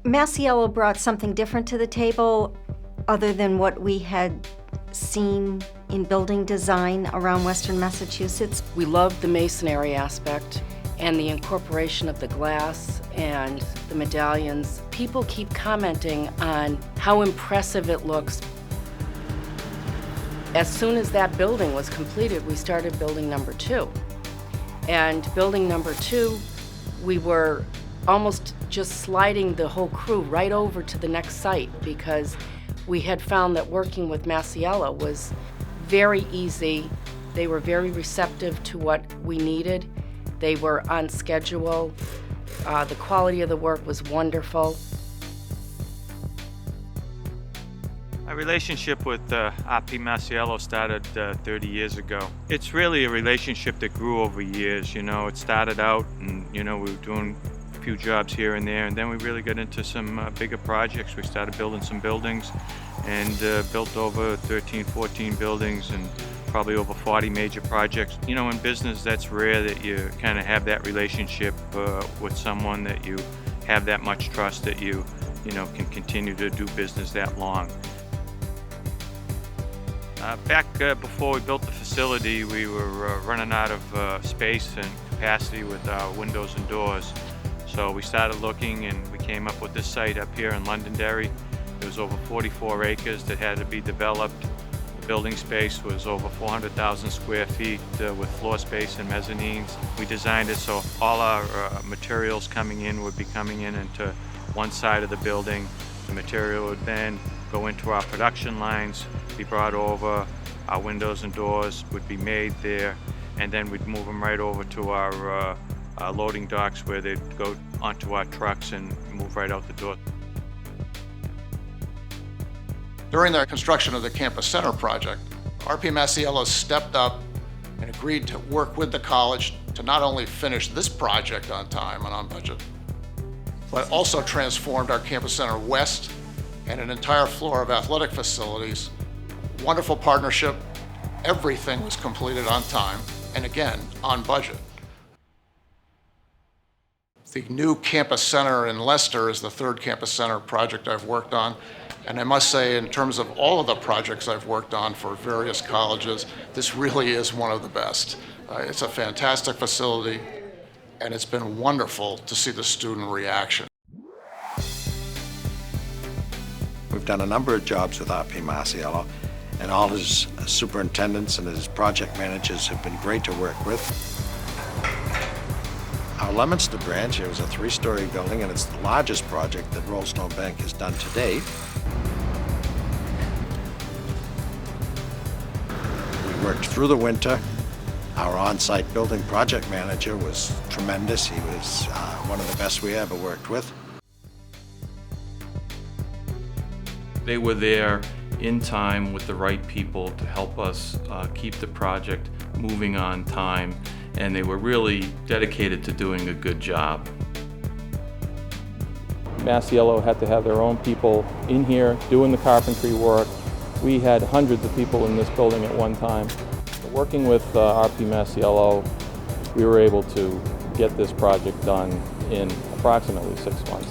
Masiello brought something different to the table other than what we had seen in building design around Western Massachusetts. We loved the masonry aspect and the incorporation of the glass and the medallions. People keep commenting on how impressive it looks. As soon as that building was completed, we started building number 2. And building number 2, we were almost just sliding the whole crew right over to the next site because we had found that working with Masiello was very easy. They were very receptive to what we needed. They were on schedule. The quality of the work was wonderful. My relationship with RP Masiello started 30 years ago. It's really a relationship that grew over years. You know, it started out and, we were doing a few jobs here and there, and then we really got into some bigger projects. We started building some buildings and built over 13, 14 buildings and probably over 40 major projects. You know, in business, that's rare that you kind of have that relationship with someone that you have that much trust that you can continue to do business that long. Back before we built the facility, we were running out of space and capacity with our windows and doors. So we started looking and we came up with this site up here in Londonderry. It was over 44 acres that had to be developed. The building space was over 400,000 square feet with floor space and mezzanines. We designed it so all our materials coming in would be coming in into one side of the building. The material would then go into our production lines, be brought over, our windows and doors would be made there, and then we'd move them right over to our loading docks where they'd go onto our trucks and move right out the door. During the construction of the Campus Center project, RP Masiello stepped up and agreed to work with the college to not only finish this project on time and on budget, but also transformed our Campus Center West and an entire floor of athletic facilities. Wonderful partnership. Everything was completed on time and again, on budget. The new Campus Center in Leicester is the third Campus Center project I've worked on. And I must say, in terms of all of the projects I've worked on for various colleges, this really is one of the best. It's a fantastic facility, and it's been wonderful to see the student reaction. We've done a number of jobs with RP Masiello, and all his superintendents and his project managers have been great to work with. Our Leominster branch, it was a 3-story building, and it's the largest project that Rollstone Bank has done to date. We worked through the winter. Our on-site building project manager was tremendous. He was one of the best we ever worked with. They were there in time with the right people to help us keep the project moving on time, and they were really dedicated to doing a good job. Masiello had to have their own people in here doing the carpentry work. We had hundreds of people in this building at one time. Working with RP Masiello, we were able to get this project done in approximately 6 months.